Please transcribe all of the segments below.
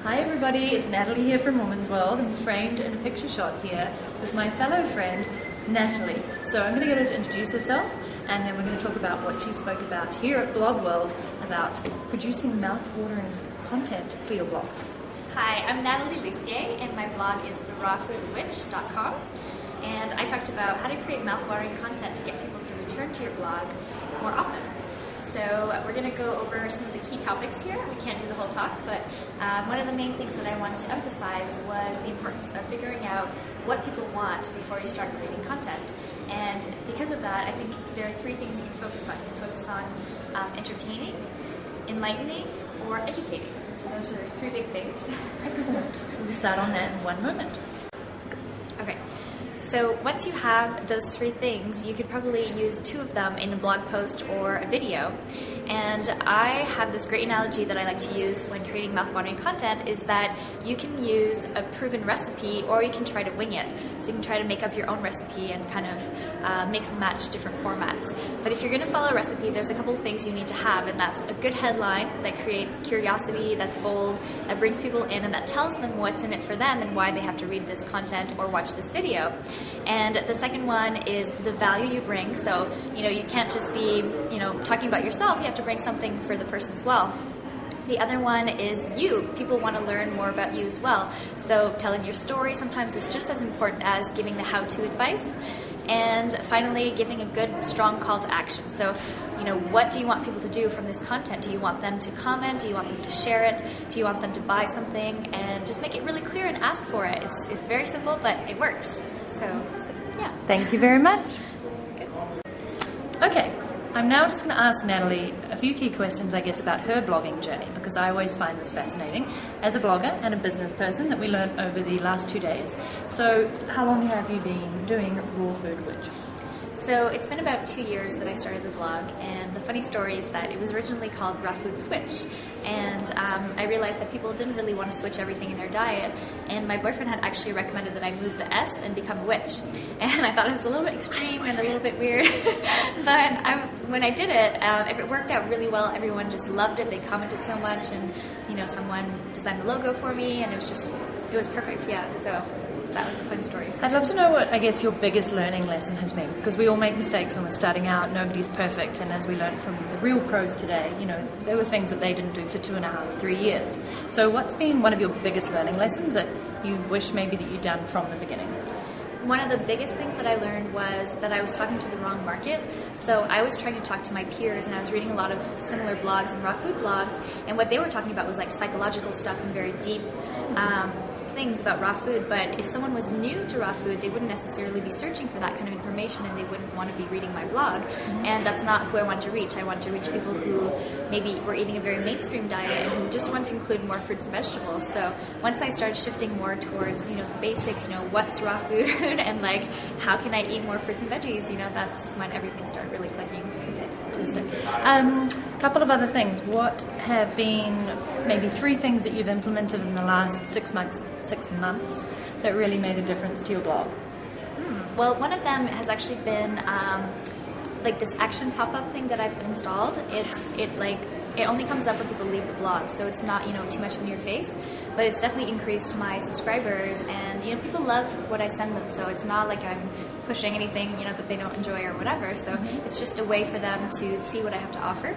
Hi everybody, it's Natalie here from Women's World. I'm framed in a picture shot here with my fellow friend Nathalie. So I'm going to get her to introduce herself and then we're going to talk about what she spoke about here at BlogWorld about producing mouth-watering content for your blog. Hi, I'm Nathalie Lussier and my blog is therawfoodswitch.com, and I talked about how to create mouth-watering content to get people to return to your blog more often. So we're going to go over some of the key topics here. We can't do the whole talk, but one of the main things that I wanted to emphasize was the importance of figuring out what people want before you start creating content. And because of that, I think there are three things you can focus on. You can focus on entertaining, enlightening, or educating. So those are three big things. Excellent. We'll start on that in one moment. Okay. So once you have those three things, you could probably use two of them in a blog post or a video. And I have this great analogy that I like to use when creating mouth-watering content is that you can use a proven recipe or you can try to wing it. So you can try to make up your own recipe and kind of mix and match different formats. But if you're going to follow a recipe, there's a couple of things you need to have, and that's a good headline that creates curiosity, that's bold, that brings people in, and that tells them what's in it for them and why they have to read this content or watch this video. And the second one is the value you bring. So, you can't just be, talking about yourself. You have to bring something for the person as well. The other one is you. People want to learn more about you as well. So telling your story sometimes is just as important as giving the how-to advice. And finally, giving a good, strong call to action. So, what do you want people to do from this content? Do you want them to comment? Do you want them to share it? Do you want them to buy something? And just make it really clear and ask for it. It's very simple, but it works. So, yeah. Thank you very much. Good. Okay, I'm now just going to ask Nathalie a few key questions, I guess, about her blogging journey, because I always find this fascinating as a blogger and a business person that we learned over the last 2 days. So, how long have you been doing Raw Food Witch? So it's been about 2 years that I started the blog, and the funny story is that it was originally called Raw Food Switch, and I realized that people didn't really want to switch everything in their diet, and my boyfriend had actually recommended that I move the S and become a witch, and I thought it was a little bit extreme and a little bit weird, but when I did it, it worked out really well. Everyone just loved it. They commented so much, and someone designed the logo for me, and it was perfect. Yeah, so that was a fun story. I'd love to know what, I guess, your biggest learning lesson has been, because we all make mistakes when we're starting out. Nobody's perfect, and as we learned from the real pros today, there were things that they didn't do for 2.5, 3 years. So what's been one of your biggest learning lessons that you wish maybe that you'd done from the beginning? One of the biggest things that I learned was that I was talking to the wrong market. So I was trying to talk to my peers, and I was reading a lot of similar blogs and raw food blogs, and what they were talking about was like psychological stuff and very deep things about raw food. But if someone was new to raw food, they wouldn't necessarily be searching for that kind of information, and they wouldn't want to be reading my blog. And that's not who I want to reach. I want to reach people who maybe were eating a very mainstream diet and who just want to include more fruits and vegetables. So once I started shifting more towards the basics, what's raw food and like how can I eat more fruits and veggies, that's when everything started really clicking. Couple of other things. What have been maybe 3 things that you've implemented in the last 6 months that really made a difference to your blog? Well, one of them has actually been like this action pop-up thing that I've installed. It only comes up when people leave the blog, so it's not too much in your face, but it's definitely increased my subscribers, and people love what I send them, so it's not like I'm pushing anything that they don't enjoy or whatever. So it's just a way for them to see what I have to offer.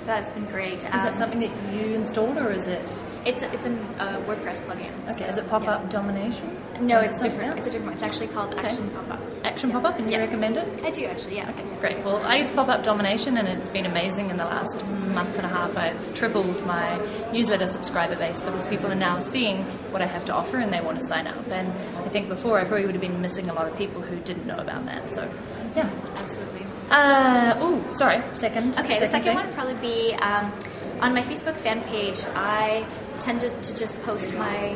So that's been great. Is that something that you installed, or is it? It's a WordPress plugin. Okay, so, is it pop-up domination? No, it's different. It's a different one. It's actually called Action Pop-Up. Action Pop-up, and you recommend it? I do actually, yeah. Okay, great. Well, I use pop-up domination, and it's been amazing. In the last month and a half, I've tripled my newsletter subscriber base because people are now seeing what I have to offer and they want to sign up. And I think before I probably would have been missing a lot of people who didn't know about that. So, yeah. Absolutely. Second. Okay, the second one would probably be on my Facebook fan page. I tended to just post my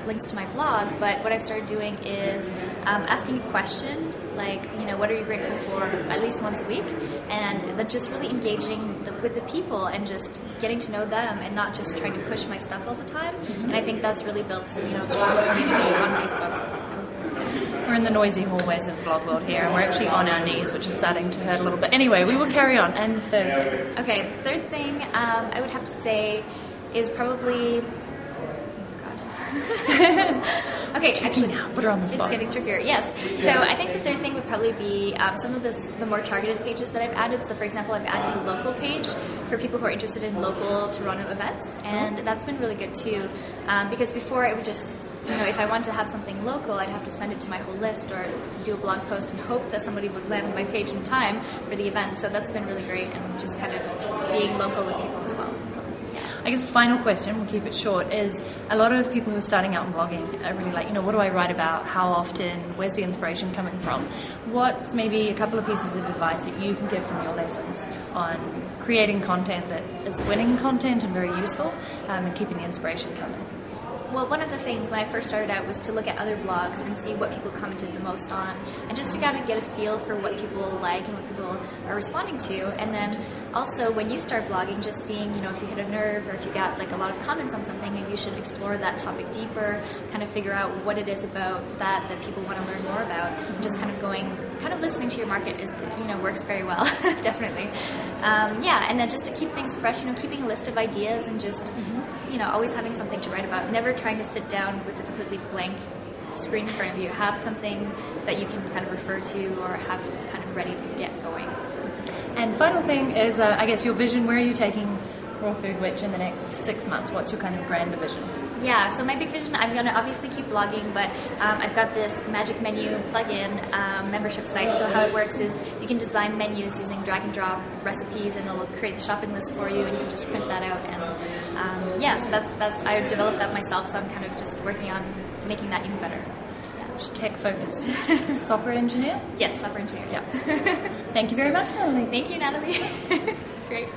links to my blog, but what I started doing is asking a question, like, what are you grateful for, at least once a week, and then just really engaging with the people and just getting to know them and not just trying to push my stuff all the time. And I think that's really built, a strong community on Facebook. We're in the noisy hallways of BlogWorld here, and we're actually on our knees, which is starting to hurt a little bit. Anyway, we will carry on. And the third thing. Okay, the third thing I would have to say is probably Okay, actually, now put her on the spot. It's getting trickier. Yes. So I think the third thing would probably be some of the more targeted pages that I've added. So for example, I've added a local page for people who are interested in local Toronto events, and that's been really good too. Because before it would just, if I wanted to have something local, I'd have to send it to my whole list or do a blog post and hope that somebody would land on my page in time for the event. So that's been really great, and just kind of being local with people as well. I guess the final question, we'll keep it short, is a lot of people who are starting out in blogging are really like, what do I write about? How often? Where's the inspiration coming from? What's maybe a couple of pieces of advice that you can give from your lessons on creating content that is winning content and very useful, and keeping the inspiration coming? Well, one of the things when I first started out was to look at other blogs and see what people commented the most on, and just to kind of get a feel for what people like and what people are responding to. And then also when you start blogging, just seeing, if you hit a nerve or if you got like a lot of comments on something, maybe you should explore that topic deeper, kind of figure out what it is about that people want to learn more about. And just kind of listening to your market is, works very well, definitely. And then just to keep things fresh, keeping a list of ideas and just, always having something to write about. Never trying to sit down with a completely blank screen in front of you. Have something that you can kind of refer to or have kind of ready to get going. And final thing is, I guess, your vision. Where are you taking Raw Food Witch in the next 6 months? What's your kind of grander vision? Yeah, so my big vision, I'm going to obviously keep blogging, but I've got this magic menu plugin membership site. So how it works is you can design menus using drag and drop recipes, and it'll create the shopping list for you, and you can just print that out. And so that's I developed that myself, so I'm kind of just working on making that even better. Just tech focused. Software engineer? Yes, software engineer. Yeah. Thank you very much, Nathalie. Thank you, Natalie. It's great.